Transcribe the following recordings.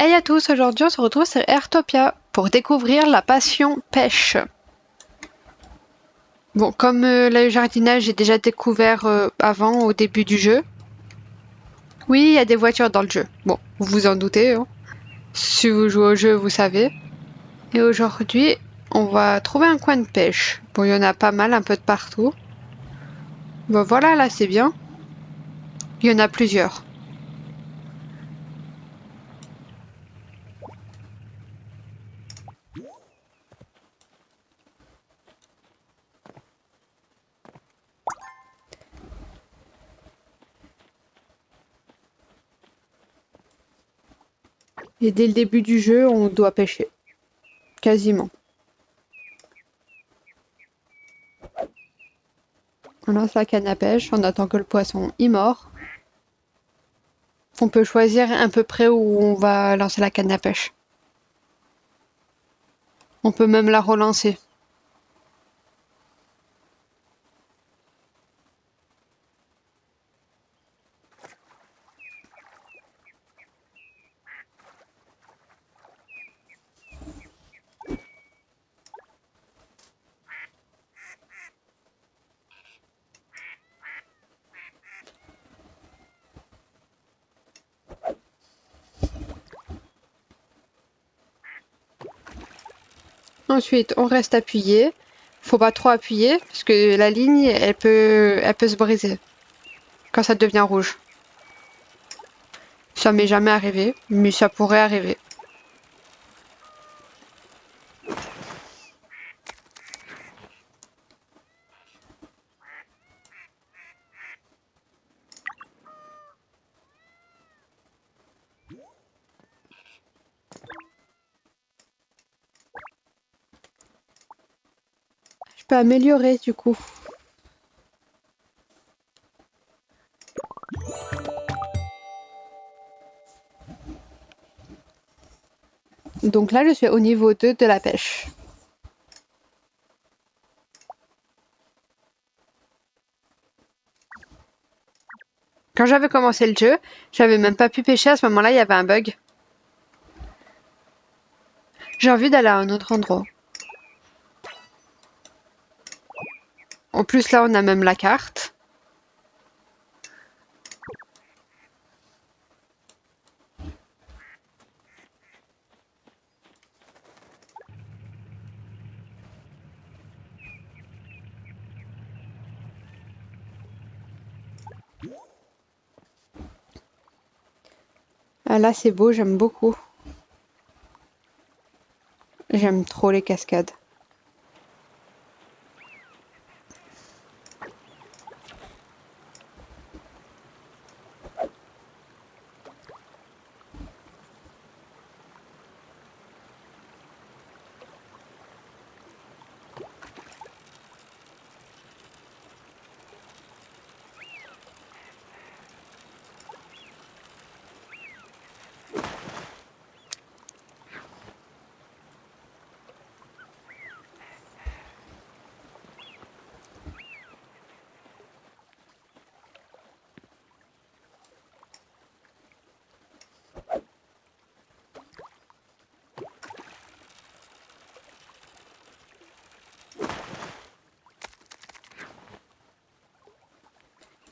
Hey à tous, aujourd'hui on se retrouve sur Airtopia pour découvrir la passion pêche. Bon, comme le jardinage j'ai déjà découvert avant au début du jeu. Oui, il y a des voitures dans le jeu. Bon, vous vous en doutez, hein. Si vous jouez au jeu, vous savez. Et aujourd'hui, on va trouver un coin de pêche. Bon, il y en a pas mal, un peu de partout. Bon, voilà, là c'est bien. Il y en a plusieurs. Et dès le début du jeu, on doit pêcher. Quasiment. On lance la canne à pêche, on attend que le poisson y mord. On peut choisir à peu près où on va lancer la canne à pêche. On peut même la relancer. Ensuite, on reste appuyé. Faut pas trop appuyer parce que la ligne, elle peut se briser quand ça devient rouge. Ça m'est jamais arrivé, mais ça pourrait arriver. Je peux améliorer du coup. Donc là, je suis au niveau 2 de la pêche. Quand j'avais commencé le jeu, j'avais même pas pu pêcher. À ce moment-là, il y avait un bug. J'ai envie d'aller à un autre endroit. En plus, là, on a même la carte. Ah, là, c'est beau, j'aime beaucoup. J'aime trop les cascades.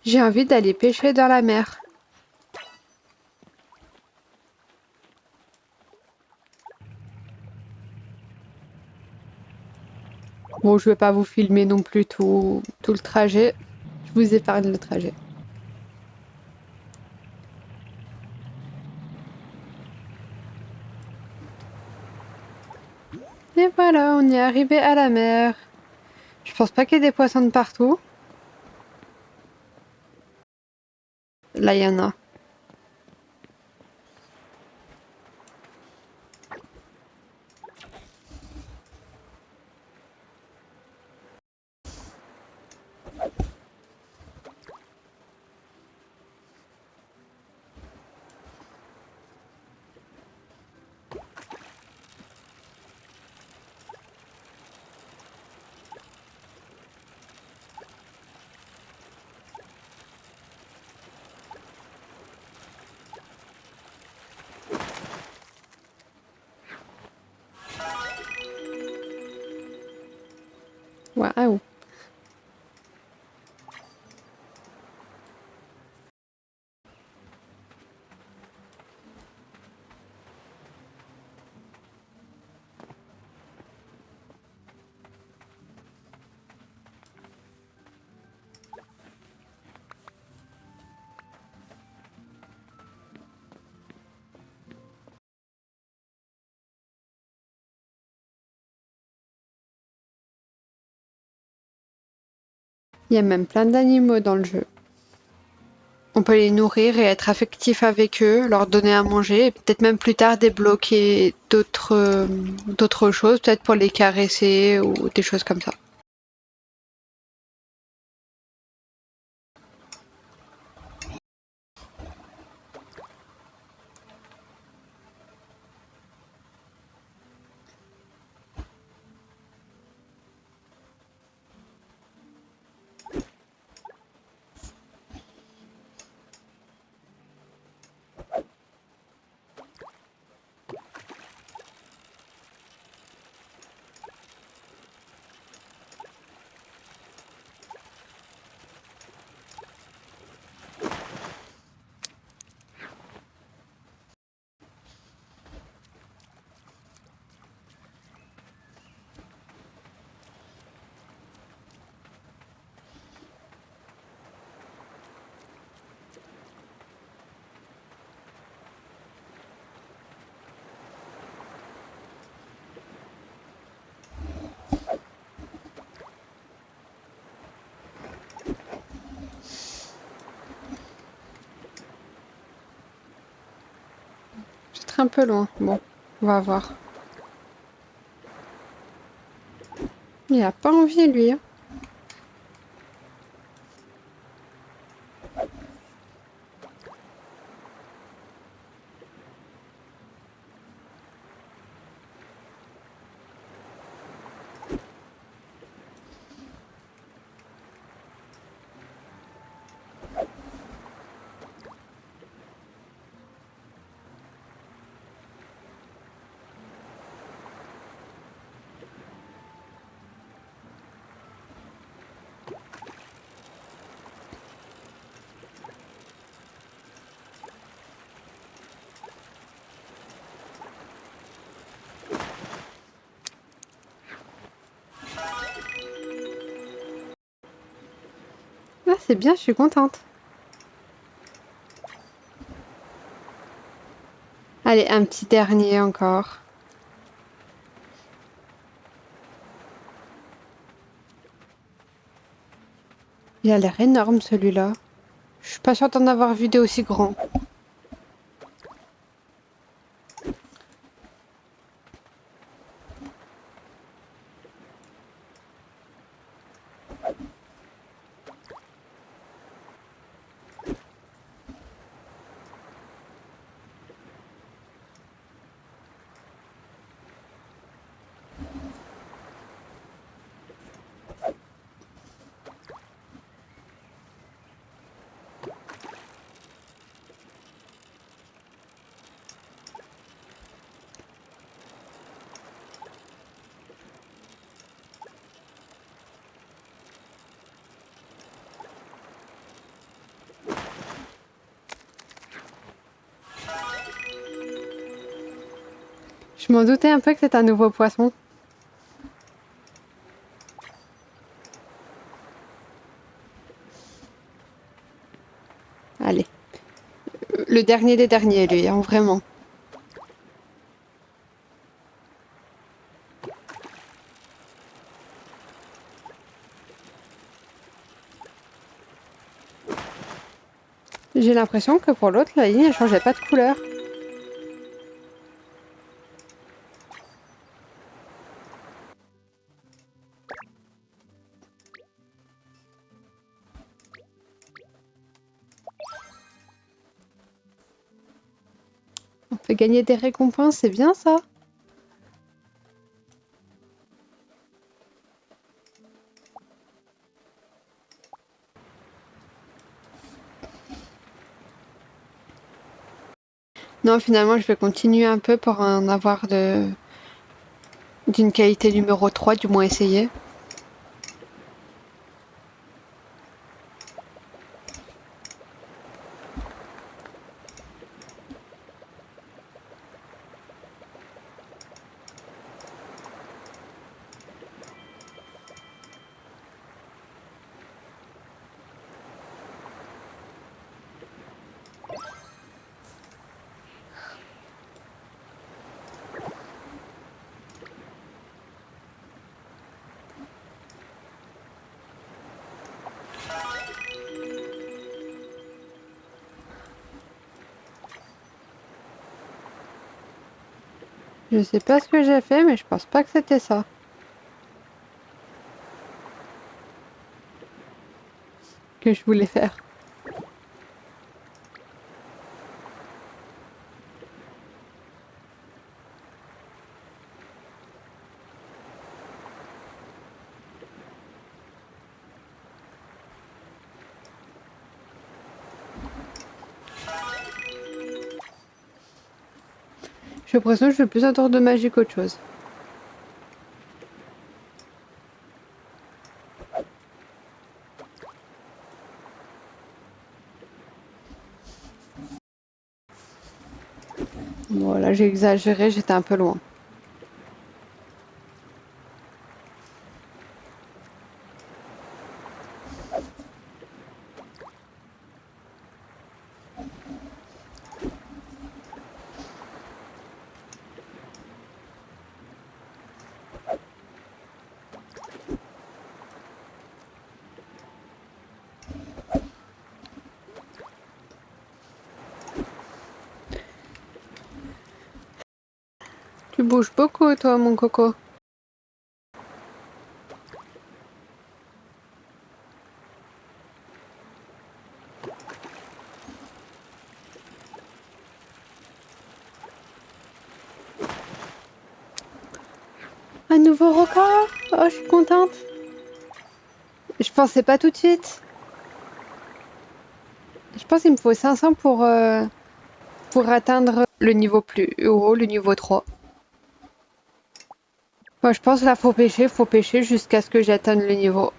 J'ai envie d'aller pêcher dans la mer. Bon, je vais pas vous filmer non plus tout le trajet. Je vous épargne le trajet. Et voilà, on est arrivé à la mer. Je pense pas qu'il y ait des poissons de partout. Là, il y en a. Waouh. Il y a même plein d'animaux dans le jeu. On peut les nourrir et être affectif avec eux, leur donner à manger, et peut-être même plus tard débloquer d'autres choses, peut-être pour les caresser ou des choses comme ça. C'est très un peu loin. Bon, on va voir. Il a pas envie, lui, hein. Ah, c'est bien, je suis contente. Allez, un petit dernier encore. Il a l'air énorme, celui-là. Je suis pas sûre d'en avoir vu des aussi grands. Je m'en doutais un peu que c'était un nouveau poisson. Allez. Le dernier des derniers, lui, hein, vraiment. J'ai l'impression que pour l'autre, la ligne ne changeait pas de couleur. On peut gagner des récompenses, c'est bien ça. Non, finalement, je vais continuer un peu pour en avoir d'une qualité numéro 3, du moins essayer. Je sais pas ce que j'ai fait, mais je pense pas que c'était ça que je voulais faire. J'ai l'impression que je fais plus un tour de magie qu'autre chose. Voilà, j'ai exagéré, j'étais un peu loin. Tu bouges beaucoup, toi, mon coco. Un nouveau record? Oh, je suis contente. Je pensais pas tout de suite. Je pense qu'il me faut 500 pour atteindre le niveau plus haut, le niveau 3. Moi, je pense là, faut pêcher jusqu'à ce que j'atteigne le niveau.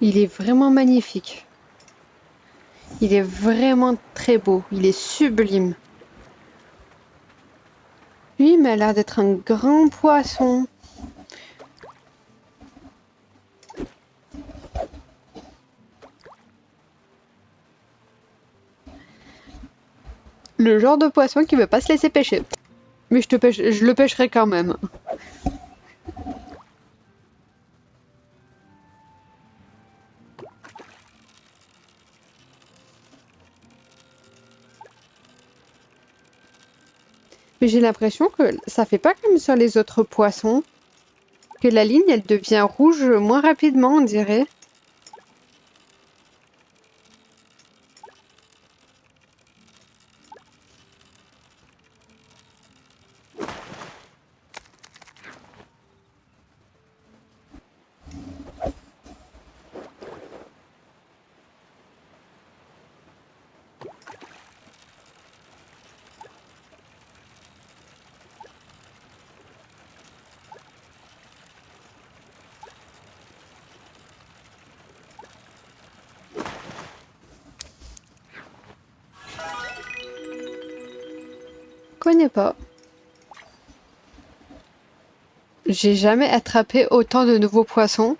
Il est vraiment magnifique. Il est vraiment très beau. Il est sublime. Lui, il m'a l'air d'être un grand poisson. Le genre de poisson qui veut pas se laisser pêcher. Mais je le pêcherai quand même. Mais j'ai l'impression que ça fait pas comme sur les autres poissons. Que la ligne, elle devient rouge moins rapidement, on dirait. Connais pas. J'ai jamais attrapé autant de nouveaux poissons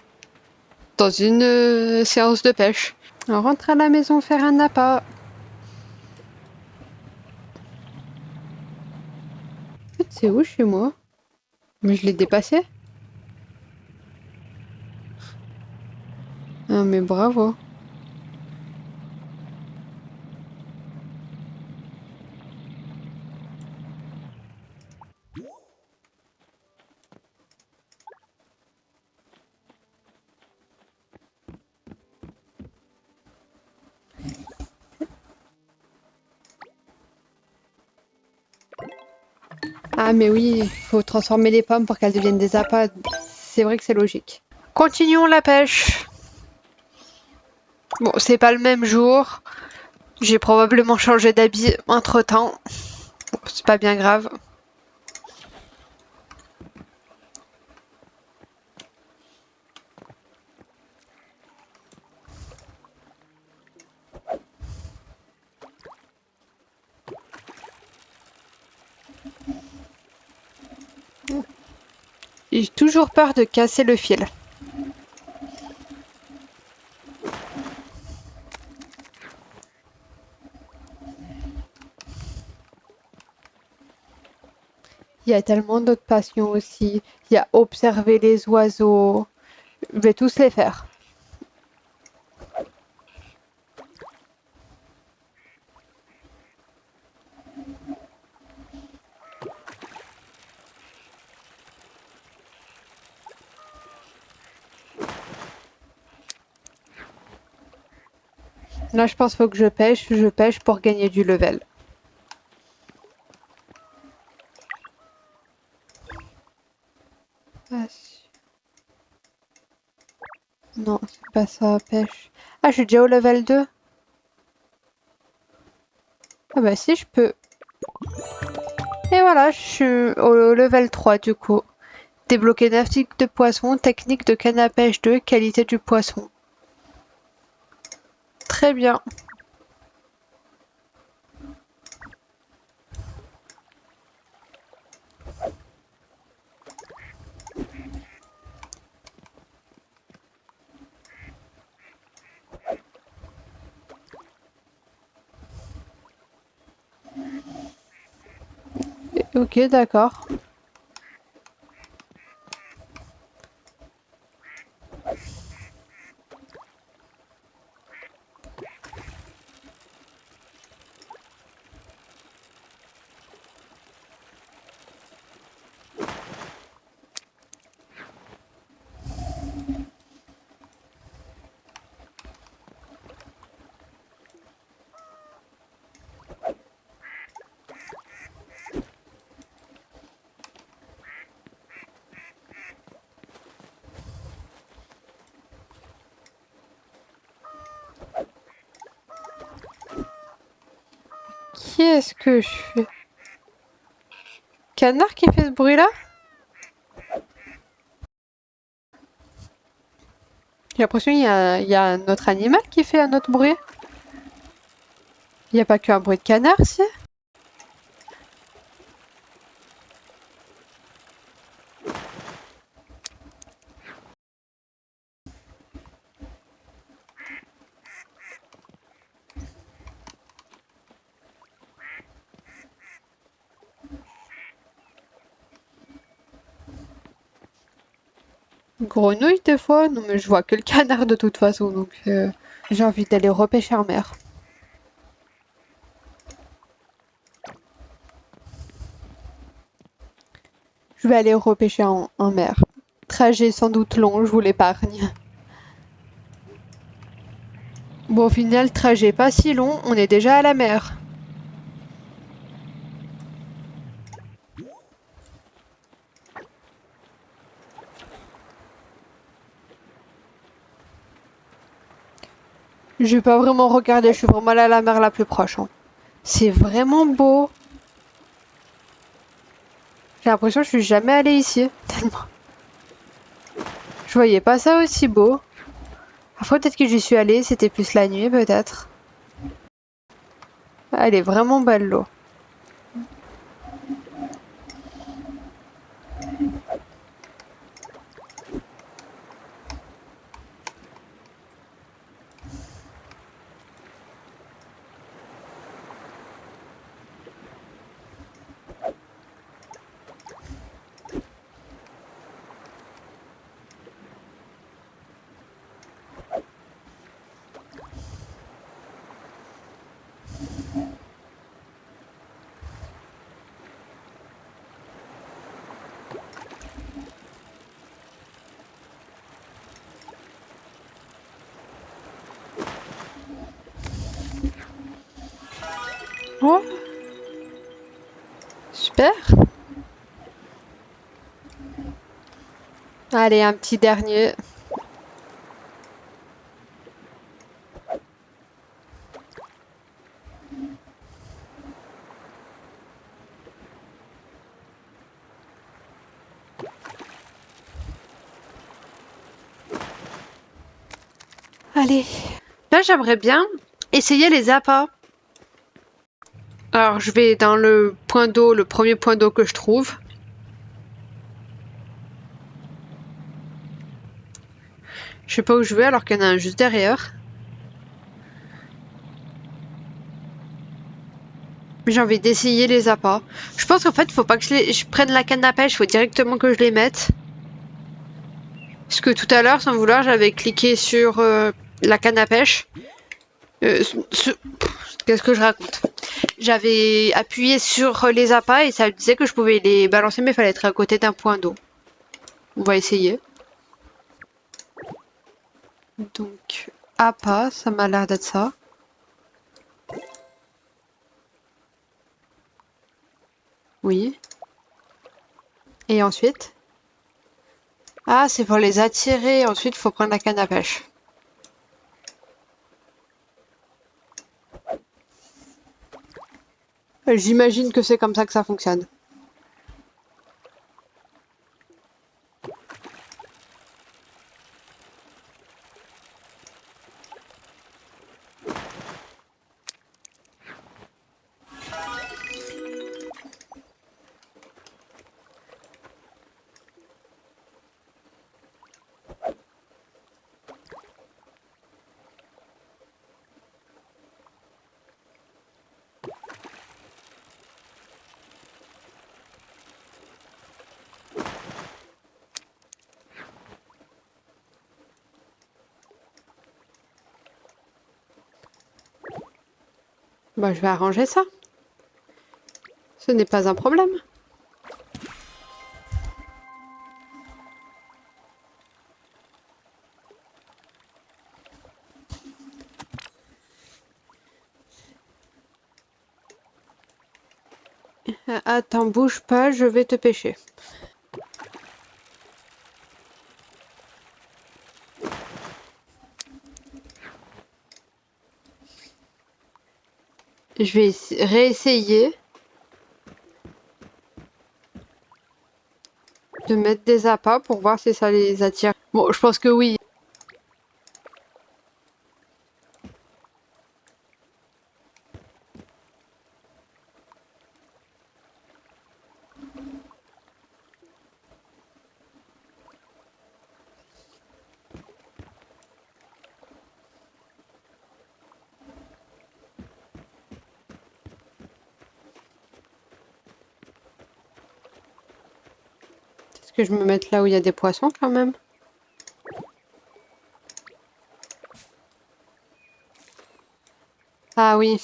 dans une séance de pêche. On rentre à la maison faire un appât. C'est où chez moi? Mais je l'ai dépassé? Ah mais bravo. Ah mais oui, il faut transformer les pommes pour qu'elles deviennent des appâts. C'est vrai que c'est logique. Continuons la pêche. Bon, c'est pas le même jour. J'ai probablement changé d'habit entre-temps. Bon, c'est pas bien grave. J'ai toujours peur de casser le fil. Il y a tellement d'autres passions aussi. Il y a observer les oiseaux. Je vais tous les faire. Là, je pense qu'il faut que je pêche. Je pêche pour gagner du level. Ah, non, c'est pas ça, pêche. Ah, je suis déjà au level 2. Ah bah si, je peux. Et voilà, je suis au level 3 du coup. Débloquer navire de poisson, technique de canne à pêche 2, qualité du poisson. Très bien. Ok, d'accord. Qui est-ce que je suis? Canard qui fait ce bruit-là? J'ai l'impression qu'il y a un autre animal qui fait un autre bruit. Il n'y a pas qu'un bruit de canard, si? Grenouille des fois? Non mais je vois que le canard de toute façon, donc j'ai envie d'aller repêcher en mer. Je vais aller repêcher en mer. Trajet sans doute long, je vous l'épargne. Bon, au final, trajet pas si long, on est déjà à la mer. Je vais pas vraiment regarder, je suis vraiment allée à la mer la plus proche, hein. C'est vraiment beau. J'ai l'impression que je suis jamais allée ici, tellement. Je voyais pas ça aussi beau. Après, peut-être que j'y suis allée, c'était plus la nuit, peut-être. Elle est vraiment belle, l'eau. Oh, super. Allez, un petit dernier. Allez. Là, j'aimerais bien essayer les appâts. Alors, je vais dans le point d'eau, le premier point d'eau que je trouve. Je sais pas où je vais alors qu'il y en a un juste derrière. Mais j'ai envie d'essayer les appâts. Je pense qu'en fait, faut pas que je prenne la canne à pêche, faut directement que je les mette. Parce que tout à l'heure, sans vouloir, j'avais cliqué sur la canne à pêche. Qu'est-ce que je raconte? J'avais appuyé sur les appâts et ça disait que je pouvais les balancer, mais il fallait être à côté d'un point d'eau. On va essayer. Donc, appât, ça m'a l'air d'être ça. Oui. Et ensuite? Ah, c'est pour les attirer. Ensuite, il faut prendre la canne à pêche. J'imagine que c'est comme ça que ça fonctionne. Bah, je vais arranger ça. Ce n'est pas un problème. Attends, bouge pas, je vais te pêcher. Je vais réessayer de mettre des appâts pour voir si ça les attire. Bon, je pense que oui. Est-ce que je me mette là où il y a des poissons quand même? Ah oui.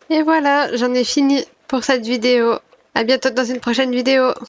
Et voilà, j'en ai fini pour cette vidéo. À bientôt dans une prochaine vidéo.